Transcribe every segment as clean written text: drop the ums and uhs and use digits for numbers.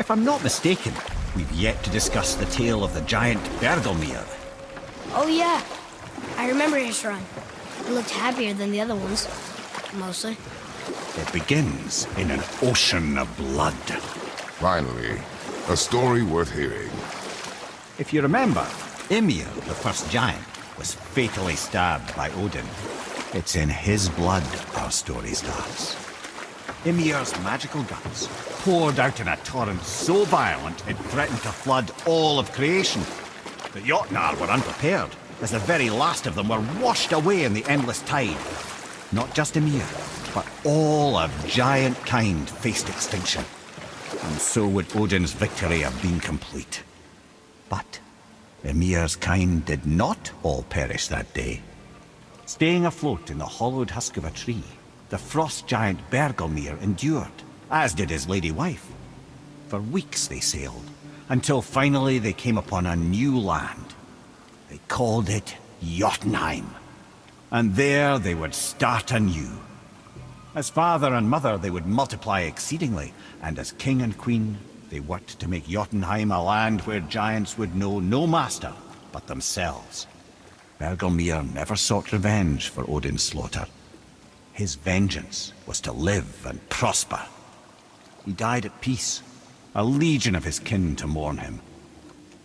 If I'm not mistaken, we've yet to discuss the tale of the giant Bergelmir. Oh yeah, I remember his shrine. It looked happier than the other ones, mostly. It begins in an ocean of blood. Finally, a story worth hearing. If you remember, Ymir, the first giant, was fatally stabbed by Odin. It's in his blood our story starts. Ymir's magical guts poured out in a torrent so violent it threatened to flood all of creation. The Jotnar were unprepared, as the very last of them were washed away in the endless tide. Not just Ymir, but all of giant kind faced extinction. And so would Odin's victory have been complete. But Ymir's kind did not all perish that day. Staying afloat in the hollowed husk of a tree, the frost giant Bergelmir endured, as did his lady wife. For weeks they sailed, until finally they came upon a new land. They called it Jotunheim. And there they would start anew. As father and mother they would multiply exceedingly, and as king and queen they worked to make Jotunheim a land where giants would know no master but themselves. Bergelmir never sought revenge for Odin's slaughter. His vengeance was to live and prosper. He died at peace, a legion of his kin to mourn him.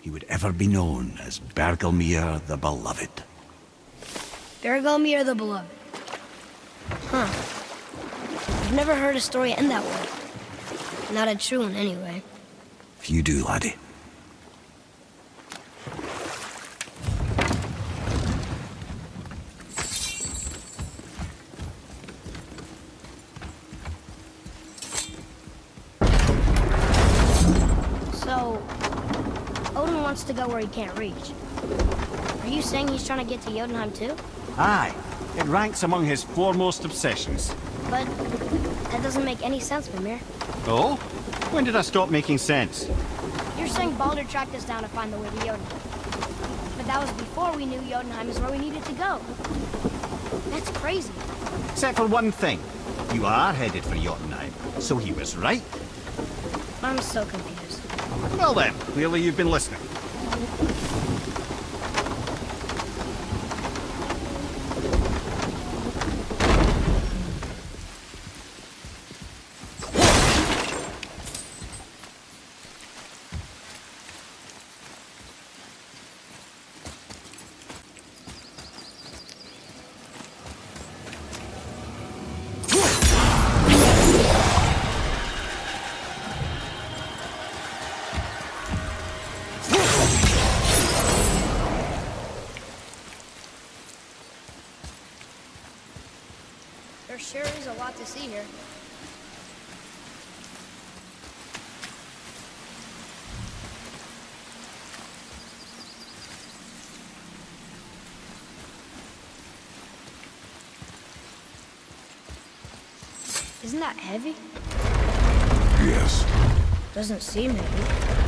He would ever be known as Bergelmir the Beloved. Bergelmir the Beloved. Huh. I've never heard a story end that way. Not a true one, anyway. Few do, laddie. So, Odin wants to go where he can't reach. Are you saying he's trying to get to Jotunheim too? Aye. It ranks among his foremost obsessions. But that doesn't make any sense, Mimir. Oh? When did I stop making sense? You're saying Baldur tracked us down to find the way to Jotunheim. But that was before we knew Jotunheim is where we needed to go. That's crazy. Except for one thing. You are headed for Jotunheim, so he was right. I'm so confused. Well then, clearly you've been listening. There sure is a lot to see here. Isn't that heavy? Yes. Doesn't seem heavy.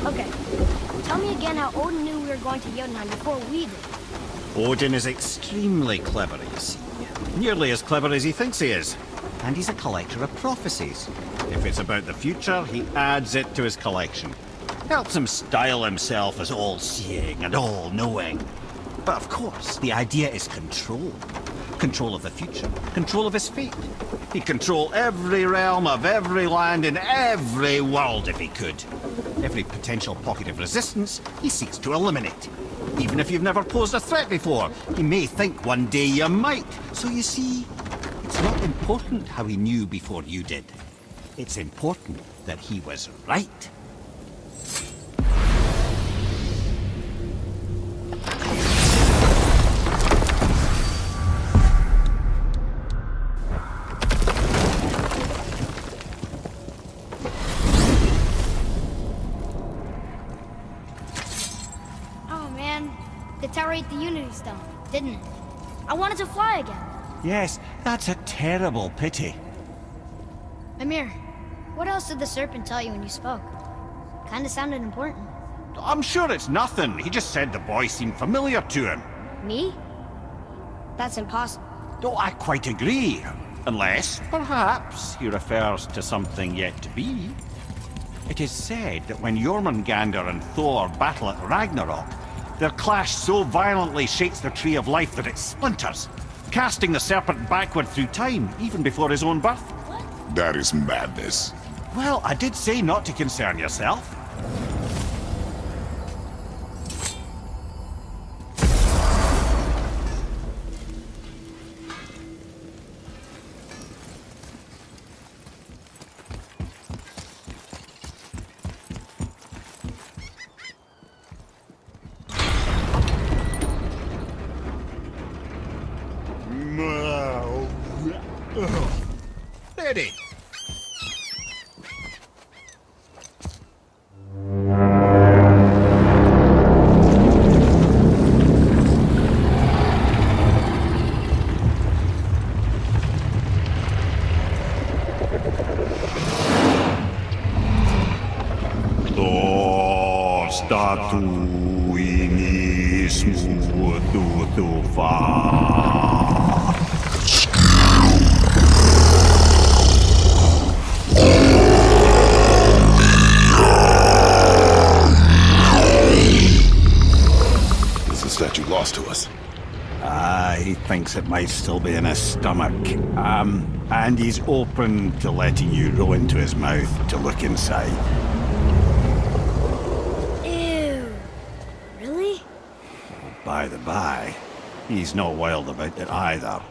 Okay. Tell me again how Odin knew we were going to Jotunheim before we did. Odin is extremely clever, you see. Nearly as clever as he thinks he is. And he's a collector of prophecies. If it's about the future, he adds it to his collection. Helps him style himself as all-seeing and all-knowing. But of course, the idea is control. Control of the future. Control of his fate. He'd control every realm of every land in every world if he could. Every potential pocket of resistance, he seeks to eliminate. Even if you've never posed a threat before, he may think one day you might. So you see, it's not important how he knew before you did. It's important that he was right. Oh man, the tower ate the Unity Stone, didn't it? I wanted to fly again. Yes, that's a terrible pity. Mimir, what else did the Serpent tell you when you spoke? Kinda sounded important. I'm sure it's nothing. He just said the boy seemed familiar to him. Me? That's impossible. Oh, I quite agree. Unless, perhaps, he refers to something yet to be. It is said that when Jormungandr and Thor battle at Ragnarok, their clash so violently shakes the Tree of Life that it splinters, casting the Serpent backward through time, even before his own birth. That is madness. Well, I did say not to concern yourself. Ready. Is the statue lost to us? He thinks it might still be in his stomach. And he's open to letting you roll into his mouth to look inside. Ew. Really? By the by, he's not wild about it either.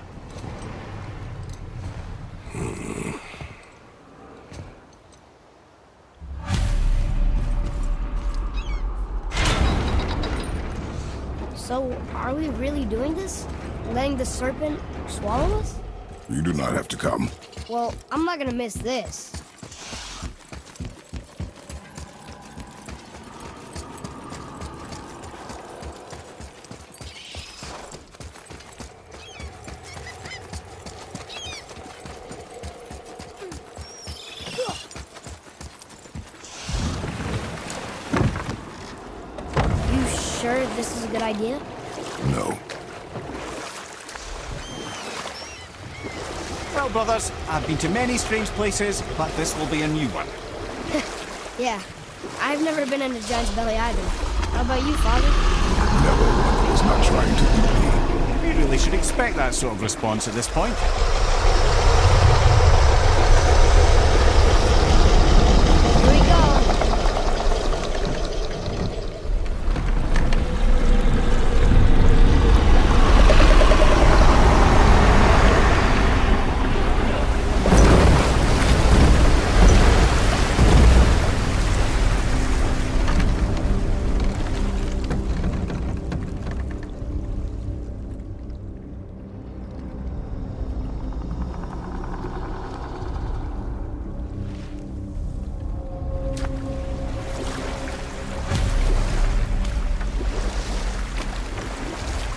So, are we really doing this? Letting the Serpent swallow us? You do not have to come. Well, I'm not gonna miss this. You sure this is a good idea? No. Well, brothers, I've been to many strange places, but this will be a new one. Yeah. I've never been in a giant's belly either. How about you, Father? Never one who is not trying to eat me. We really should expect that sort of response at this point. Here we go.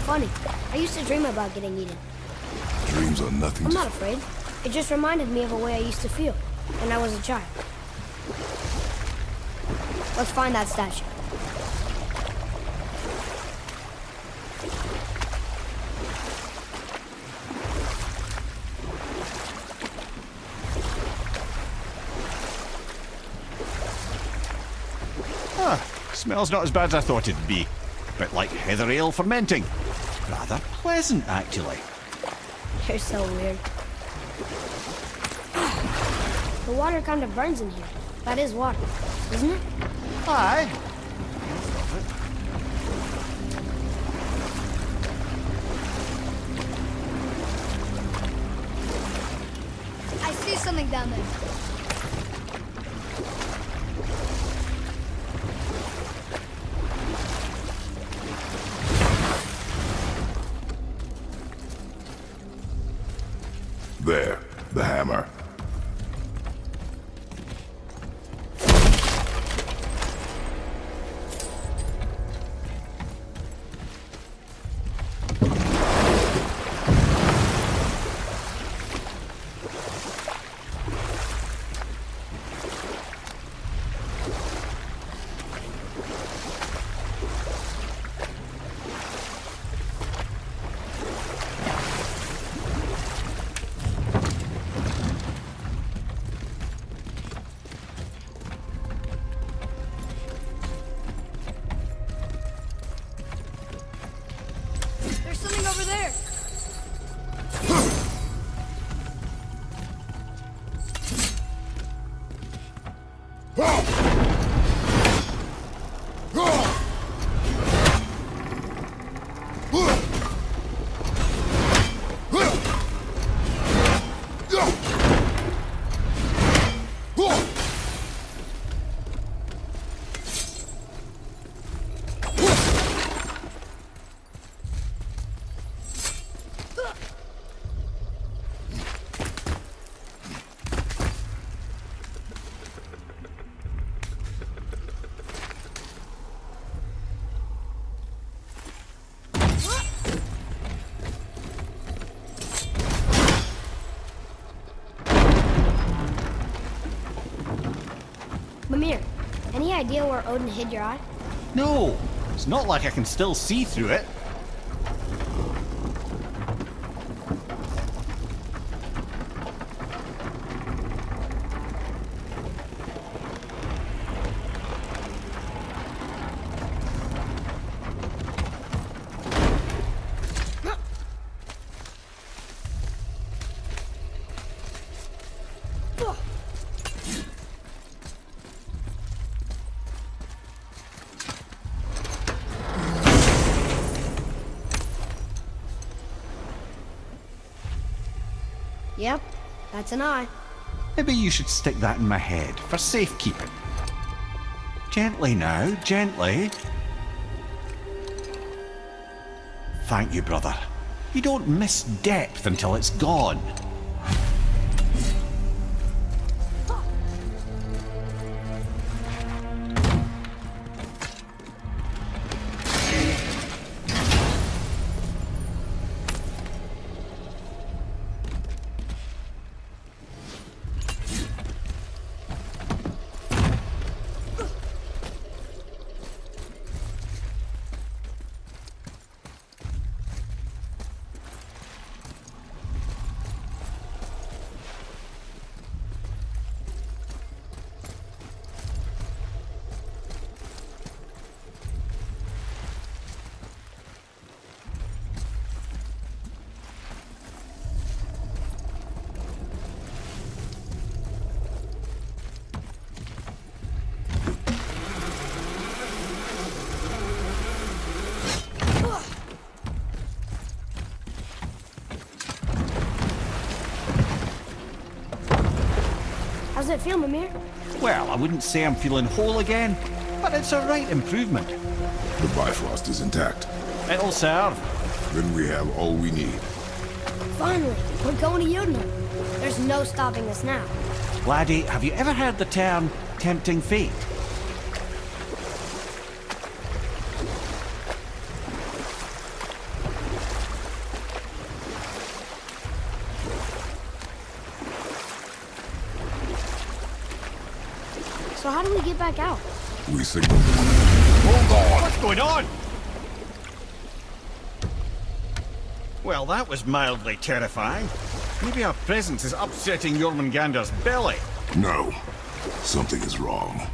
funny. I used to dream about getting eaten. Dreams are nothing I'm to... not afraid. It just reminded me of a way I used to feel when I was a child. Let's find that statue. Smells not as bad as I thought it'd be. Bit like heather ale fermenting. Rather pleasant, actually. You're so weird. The water kind of burns in here. That is water, isn't it? Aye. I see something down there. There, the hammer. There's something over there. Mimir, any idea where Odin hid your eye? No, it's not like I can still see through it. Yep, that's an eye. Maybe you should stick that in my head for safekeeping. Gently now, gently. Thank you, brother. You don't miss depth until it's gone. How's it feel, Mimir? Well, I wouldn't say I'm feeling whole again, but it's a right improvement. The Bifrost is intact. It'll serve. Then we have all we need. Finally, we're going to Jotunheim. There's no stopping us now. Laddie, have you ever heard the term tempting fate? So how do we get back out? We signal. Hold on! What's going on? Well, that was mildly terrifying. Maybe our presence is upsetting Jormungandr's belly. No. Something is wrong.